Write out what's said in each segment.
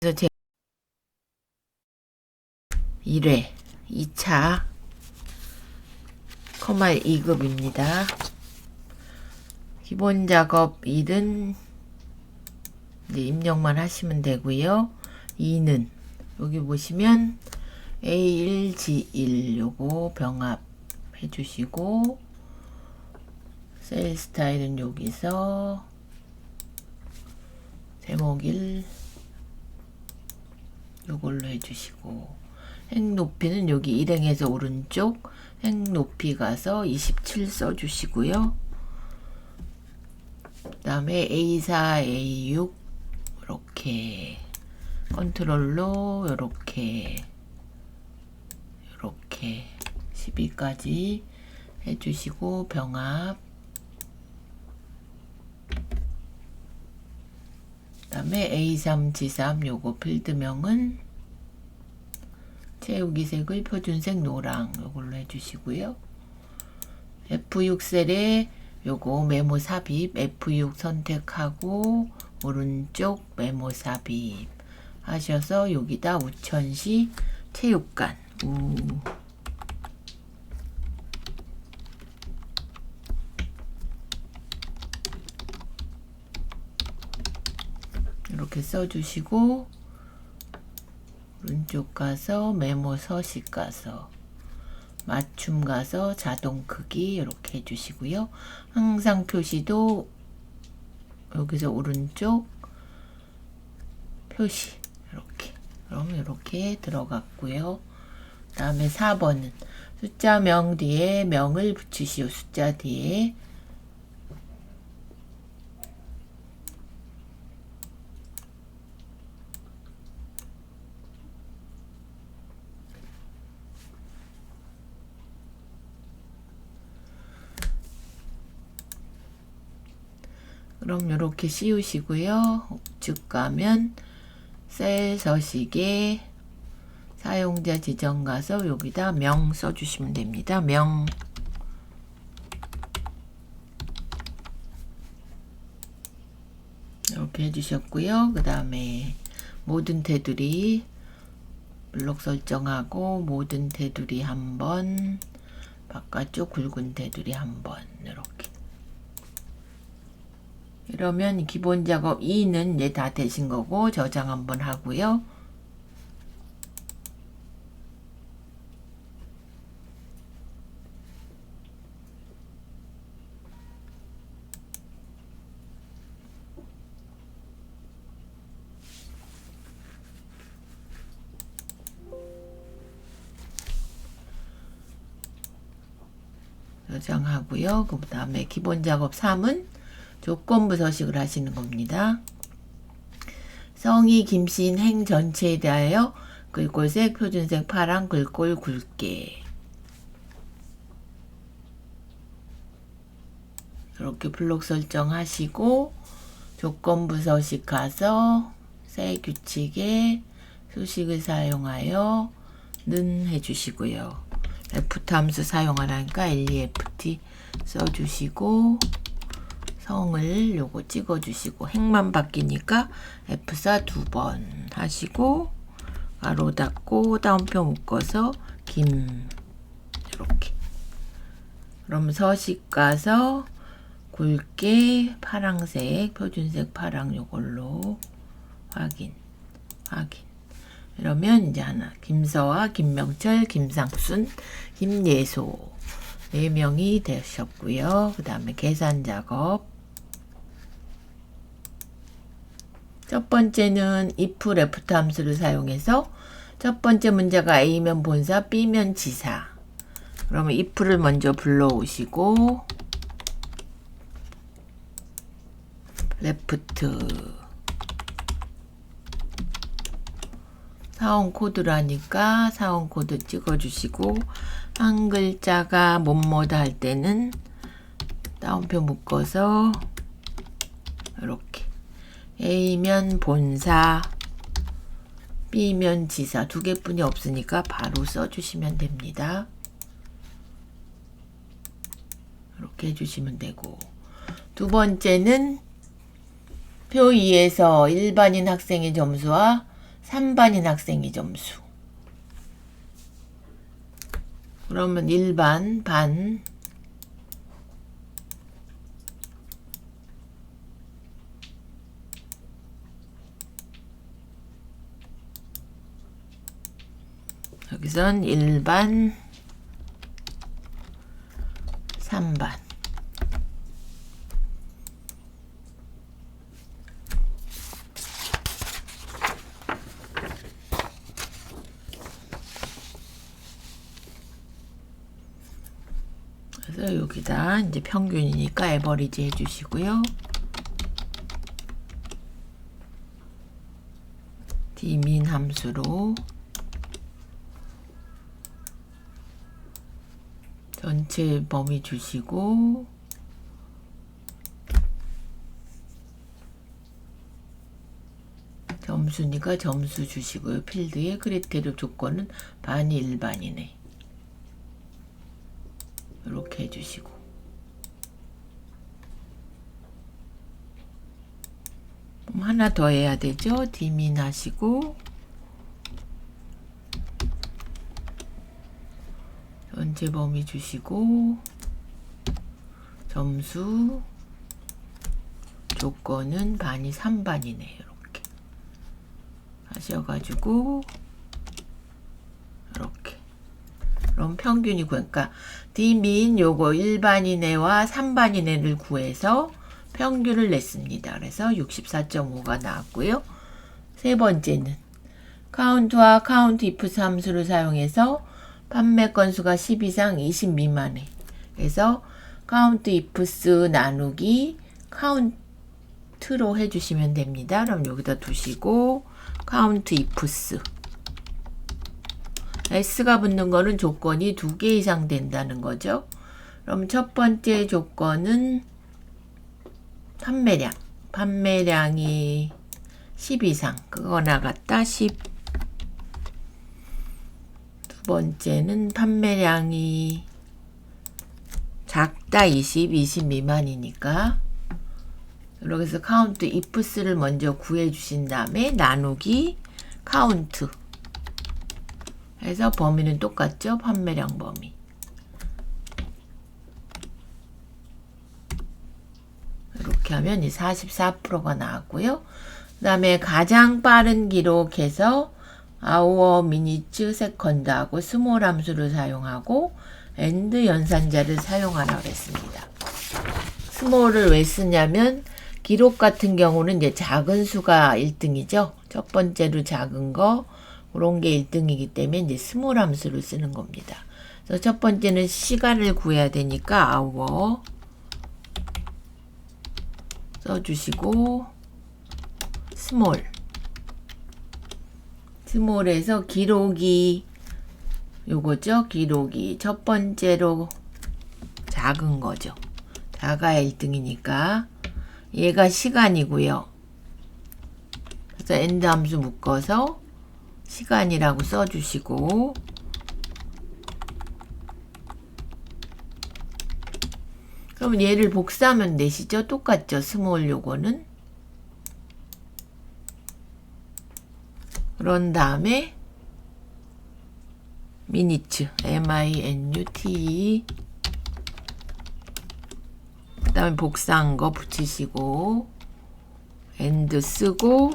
그래서 제 1회 2차 커말 2급입니다. 기본 작업 1은 이제 입력만 하시면 되고요. 2는 여기 보시면 A1, G1 요거 병합 해주시고, 셀 스타일은 여기서 제목 1 요걸로 해주시고, 행 높이는 여기 일행에서 오른쪽 행 높이 가서 27 써주시고요. 그 다음에 A4, A6 이렇게 컨트롤로 이렇게 12까지 해주시고, 병합. 그 다음에 A3, G3 요거 필드명은 채우기 색을 표준색 노랑 요걸로 해주시고요. F6 셀에 요거 메모 삽입 F6 선택하고 오른쪽 메모 삽입 하셔서 여기다 우천시 체육관 이렇게 써주시고, 오른쪽 가서 메모 서식 가서 맞춤 가서 자동 크기 이렇게 해주시고요. 항상 표시도 여기서 오른쪽 표시 이렇게, 그럼 이렇게 들어갔고요. 그 다음에 4번은 숫자 명 뒤에 명을 붙이시오. 숫자 뒤에 그럼 이렇게 씌우시고요. 우측 가면 셀 서식에 사용자 지정 가서 여기다 명 써주시면 됩니다. 명. 이렇게 해주셨고요. 그 다음에 모든 테두리 블록 설정하고, 모든 테두리 한번, 바깥쪽 굵은 테두리 한번 이렇게. 이러면 기본 작업 2는 이제 다 되신 거고, 저장 한번 하고요. 저장하고요. 그 다음에 기본 작업 3은 조건부 서식을 하시는 겁니다. 성이 김씨인 행 전체에 대하여 글꼴색 표준색 파랑 글꼴 굵게 이렇게 블록 설정하시고, 조건부 서식 가서 새 규칙에 수식을 사용하여 는 해주시고요. 레프트 함수 사용하라니까 LEFT 써주시고, 성을 요거 찍어주시고, 행만 바뀌니까 F4 2번 하시고, 가로 닫고 다운표 묶어서 김 이렇게. 그럼 서식 가서 굵게 파랑색 표준색 파랑 요걸로 확인. 이러면 이제 하나, 김서아, 김명철, 김상순, 김예소 4명이 되셨고요. 그 다음에 계산 작업. 첫 번째는 if left 함수를 사용해서 첫 번째 문제가 A면 본사, B면 지사. 그러면 if를 먼저 불러오시고, left 사원 코드라니까 사원 코드 찍어주시고, 한 글자가 뭐뭐다 할 때는 다운표 묶어서 이렇게 A면 본사, B면 지사 2개뿐이 없으니까 바로 써주시면 됩니다. 이렇게 해주시면 되고, 두 번째는 표 2에서 일반인 학생의 점수와 3반인 학생이 점수. 그러면 1반, 반, 여기선 1반, 3반. 그래서 여기다 이제 평균이니까 에버리지 해주시고요. D민 함수로 전체 범위 주시고 점수니까 점수 주시고요. 필드의 크리테리오 조건은 반이 1반이네. 이렇게 해주시고 하나 더 해야 되죠. D민 하시고 전체 범위 주시고 점수 조건은 반이 3반이네. 이렇게 하셔가지고 이렇게 그럼 평균이 구하니까 D민 요거 1반이네와 3반이네를 구해서 평균을 냈습니다. 그래서 64.5가 나왔고요. 세 번째는 카운트와 카운트 if 함수를 사용해서 판매 건수가 10 이상 20 미만에 그래서 카운트 ifs 나누기 카운트로 해주시면 됩니다. 그럼 여기다 두시고 카운트 ifs S가 붙는 거는 조건이 2개 이상 된다는 거죠. 그럼 첫 번째 조건은 판매량이 10 이상 그거 나갔다 10. 두 번째는 판매량이 작다 20 미만이니까 여기서 카운트 ifs를 먼저 구해 주신 다음에 나누기 카운트 해서 범위는 똑같죠. 판매량 범위. 이렇게 하면 이 44%가 나왔고요. 그 다음에 가장 빠른 기록해서 hour, minutes, second 하고 스몰 함수를 사용하고 and 연산자를 사용하라고 했습니다. 스몰을 왜 쓰냐면 기록 같은 경우는 이제 작은 수가 1등이죠. 첫 번째로 작은 거 그런 게 1등이기 때문에 이제 스몰 함수를 쓰는 겁니다. 그래서 첫 번째는 시간을 구해야 되니까 hour 써주시고 스몰에서 기록이 요거죠. 기록이 첫 번째로 작은 거죠. 작아야 1등이니까 얘가 시간이고요. 그래서 end 함수 묶어서 시간이라고 써주시고 그럼 얘를 복사하면 되시죠? 똑같죠? 스몰 요거는 그런 다음에 minute minute 그 다음에 복사한 거 붙이시고 and 쓰고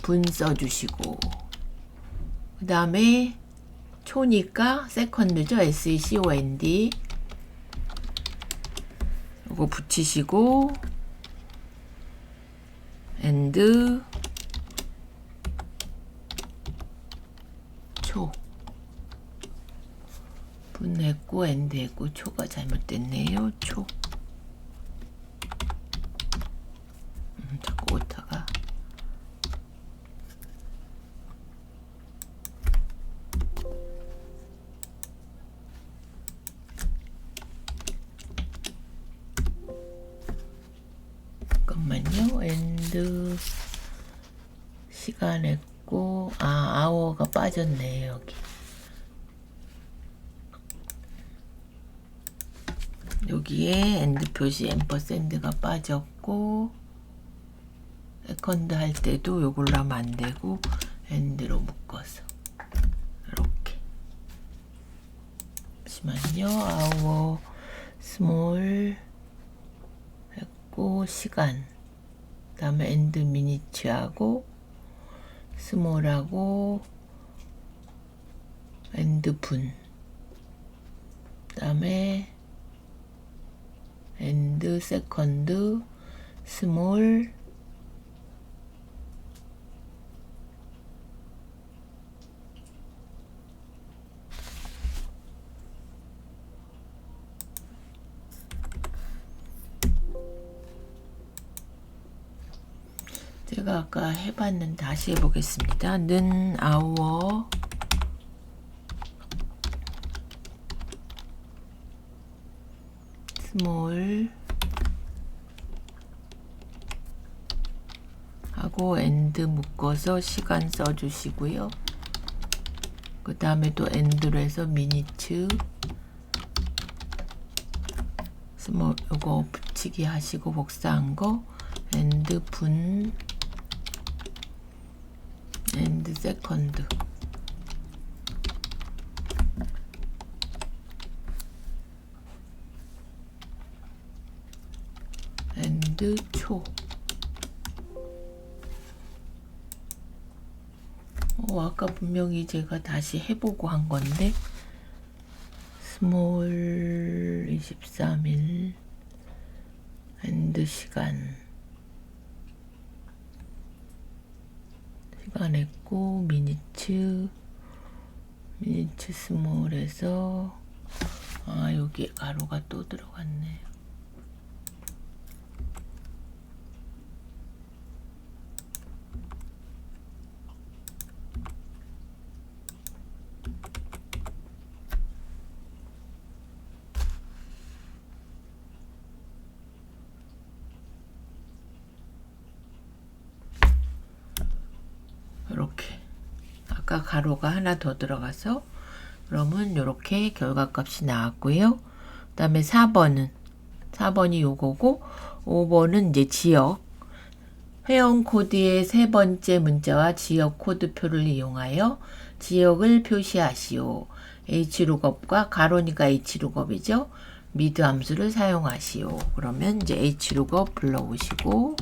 분 써주시고 그 다음에 초니까 second죠. second 이거 붙이시고 and 초 분했고 and 했고 초가 잘못됐네요. 초 자꾸 오타가 잠깐만요. and 시간 했고 hour가 빠졌네. 여기에 and 표시 앰퍼샌드가 빠졌고 세컨드 할 때도 요걸로 하면 안 되고 AND로 묶어서 이렇게. 잠시만요. hour small 했고 시간, 그 다음에 end minute하고 small하고 end 분, 그 다음에 end second small 제가 아까 해봤는데 다시 해보겠습니다. 는 hour small 하고 end 묶어서 시간 써주시고요. 그 다음에 또 end로 해서 minute small 요거 붙이기 하시고 복사한 거 end 분 end second end 초. 아까 분명히 제가 다시 해보고 한 건데 스몰 23일 end 시간 했고 미니츠 스몰에서 여기에 가로가 또 들어갔네요. 이렇게 아까 가로가 하나 더 들어가서 그러면 이렇게 결과값이 나왔고요. 그 다음에 4번이 요거고 5번은 이제 지역 회원 코드의 세 번째 문자와 지역 코드표를 이용하여 지역을 표시하시오. hlookup과 가로니까 hlookup이죠. 미드 함수를 사용하시오. 그러면 이제 hlookup 불러오시고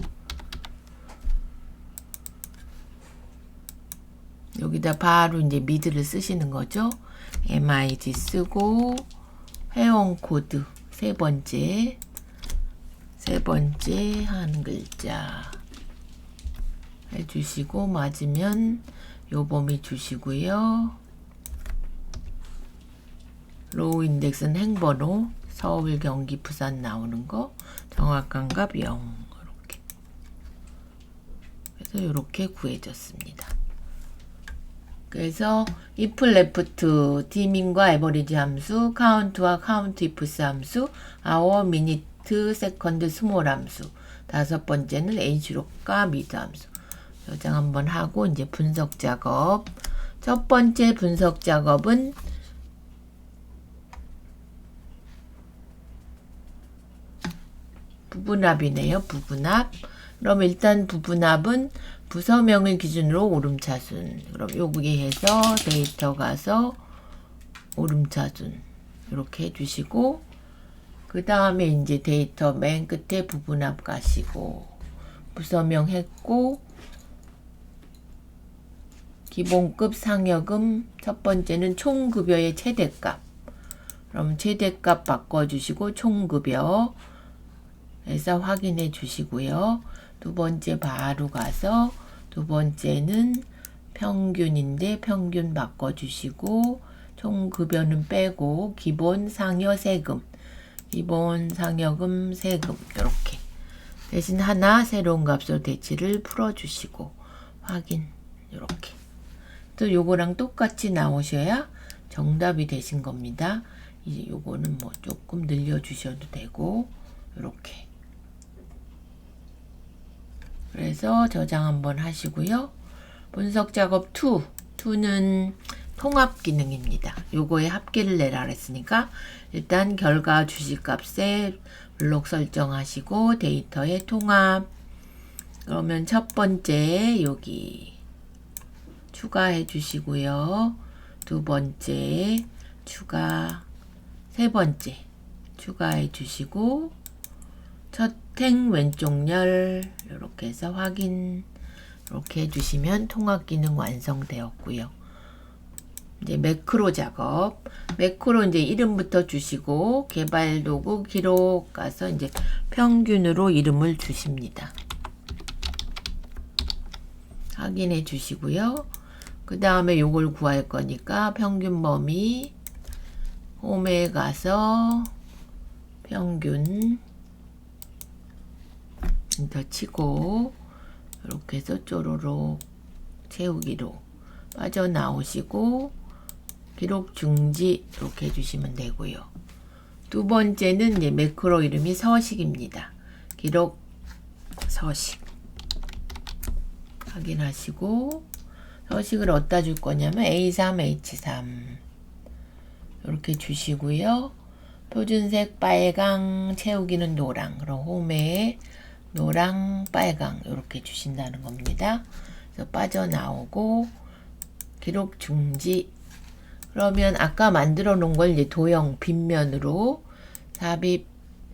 여기다 바로 이제 미드를 쓰시는 거죠. MID 쓰고 회원 코드 세 번째 한 글자 해주시고 맞으면 요범위 주시고요. 로우 인덱스는 행번호 서울, 경기, 부산 나오는 거 정확한 값 0 이렇게. 그래서 이렇게 구해졌습니다. 그래서 if left dmin과 average 함수, count와 countIfs 함수, hour, minute, second, small 함수, 다섯 번째는 hlookup과 mid 함수. 저장 한번 하고 이제 분석 작업. 첫 번째 분석 작업은 부분합이네요. 부분합. 그럼 일단 부분합은 부서명을 기준으로 오름차순. 그럼 여기에 해서 데이터 가서 오름차순 이렇게 해주시고 그 다음에 이제 데이터 맨 끝에 부분합 가시고 부서명 했고 기본급 상여금 첫 번째는 총급여의 최대값. 그럼 최대값 바꿔주시고 총급여 해서 확인해 주시고요. 두 번째 바로 가서 두 번째는 평균인데 평균 바꿔주시고 총급여는 빼고 기본 상여 세금 기본 상여금 세금 이렇게 대신 하나 새로운 값으로 대치를 풀어주시고 확인 이렇게 또 요거랑 똑같이 나오셔야 정답이 되신 겁니다. 이제 요거는 뭐 조금 늘려주셔도 되고 이렇게 그래서 저장 한번 하시고요. 분석 작업 2는 통합 기능입니다. 요거에 합계를 내라 그랬으니까 일단 결과 주식값에 블록 설정하시고 데이터의 통합 그러면 첫 번째 여기 추가해 주시고요. 두 번째 추가, 세 번째 추가해 주시고 첫 행 왼쪽 열 이렇게 해서 확인 이렇게 해주시면 통합 기능 완성되었고요. 이제 매크로 작업, 매크로 이제 이름부터 주시고 개발 도구 기록 가서 이제 평균으로 이름을 주십니다. 확인해 주시고요. 그 다음에 요걸 구할 거니까 평균 범위 홈에 가서 평균 엔터 치고 이렇게 해서 쪼로록 채우기로 빠져나오시고 기록 중지 이렇게 해주시면 되고요. 두 번째는 이제 매크로 이름이 서식입니다. 기록 서식 확인하시고 서식을 어디다 줄 거냐면 A3, H3 이렇게 주시고요. 표준색 빨강, 채우기는 노랑. 그럼 홈에 노랑, 빨강 이렇게 주신다는 겁니다. 그래서 빠져나오고 기록 중지. 그러면 아까 만들어 놓은 걸 이제 도형 빗면으로 삽입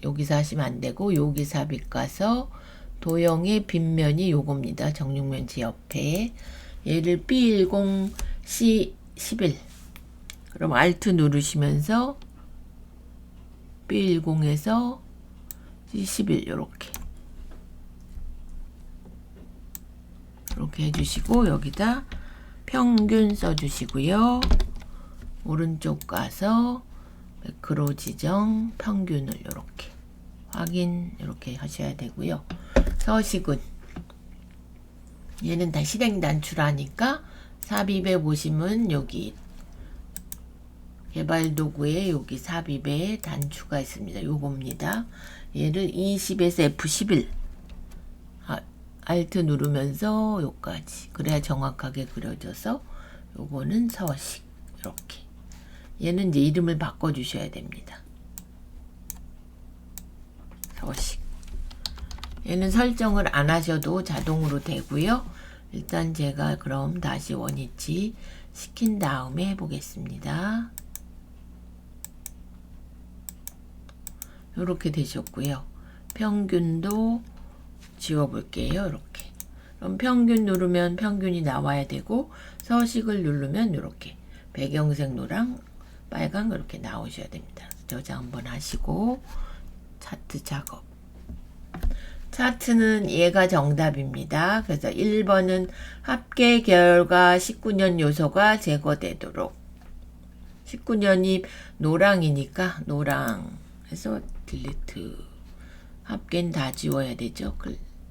여기서 하시면 안 되고 여기 삽입 가서 도형의 빗면이 요겁니다. 정육면지 옆에 얘를 B10, C11 그럼 Alt 누르시면서 B10에서 C11 이렇게 해주시고 여기다 평균 써주시고요. 오른쪽 가서 매크로 지정 평균을 이렇게 확인 이렇게 하셔야 되고요. 서식은 얘는 다 실행 단추라니까 삽입에 보시면 여기 개발 도구에 여기 삽입에 단추가 있습니다. 요겁니다. 얘를 20에서 F11 Alt 누르면서 요까지 그래야 정확하게 그려져서 요거는 서식 이렇게 얘는 이제 이름을 바꿔 주셔야 됩니다. 서식 얘는 설정을 안 하셔도 자동으로 되고요. 일단 제가 그럼 다시 원위치 시킨 다음에 해보겠습니다. 이렇게 되셨고요. 평균도 지워볼게요. 이렇게. 그럼 평균 누르면 평균이 나와야 되고 서식을 누르면 이렇게 배경색 노랑, 빨강 이렇게 나오셔야 됩니다. 저장 한번 하시고 차트 작업. 차트는 얘가 정답입니다. 그래서 1번은 합계 결과 19년 요소가 제거되도록 19년이 노랑이니까 노랑 해서 딜리트 합계는 다 지워야 되죠.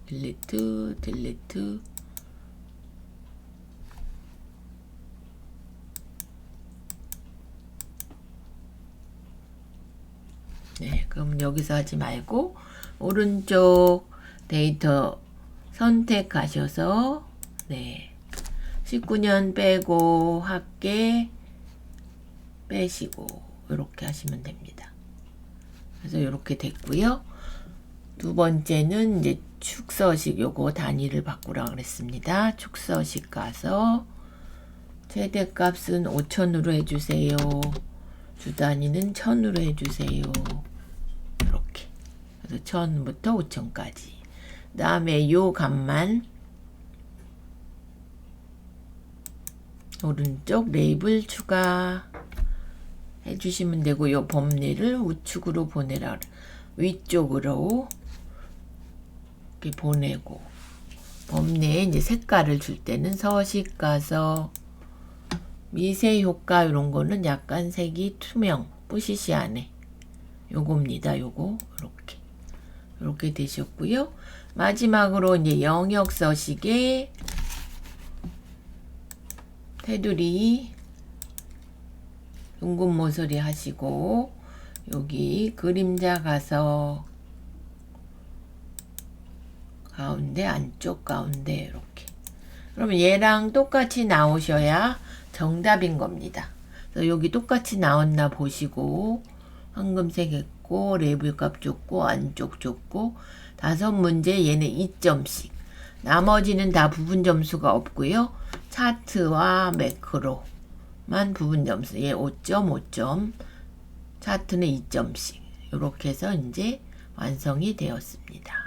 딜리트 네, 그럼 여기서 하지 말고 오른쪽 데이터 선택하셔서 네 19년 빼고 합계 빼시고 이렇게 하시면 됩니다. 그래서 이렇게 됐고요. 두 번째는 이제 축서식 요거 단위를 바꾸라 그랬습니다. 축서식 가서 최대값은 5,000으로 해주세요. 주 단위는 1,000으로 해주세요. 이렇게 그래서 1,000부터 5,000까지 그 다음에 요 값만 오른쪽 레이블 추가 해주시면 되고 요 범위를 우측으로 보내라 위쪽으로 이렇게 보내고 범위에 이제 색깔을 줄 때는 서식 가서 미세 효과 이런 거는 약간 색이 투명 뿌시시하네 요겁니다. 요거 이렇게 되셨고요. 마지막으로 이제 영역 서식에 테두리 둥근 모서리 하시고 여기 그림자 가서 가운데 안쪽 가운데 이렇게 그러면 얘랑 똑같이 나오셔야 정답인 겁니다. 그래서 여기 똑같이 나왔나 보시고 황금색 했고 레이블 값 줬고 안쪽 줬고 5문제 얘는 2점씩 나머지는 다 부분 점수가 없고요. 차트와 매크로만 부분 점수. 얘 5점, 5점, 차트는 2점씩. 이렇게 해서 이제 완성이 되었습니다.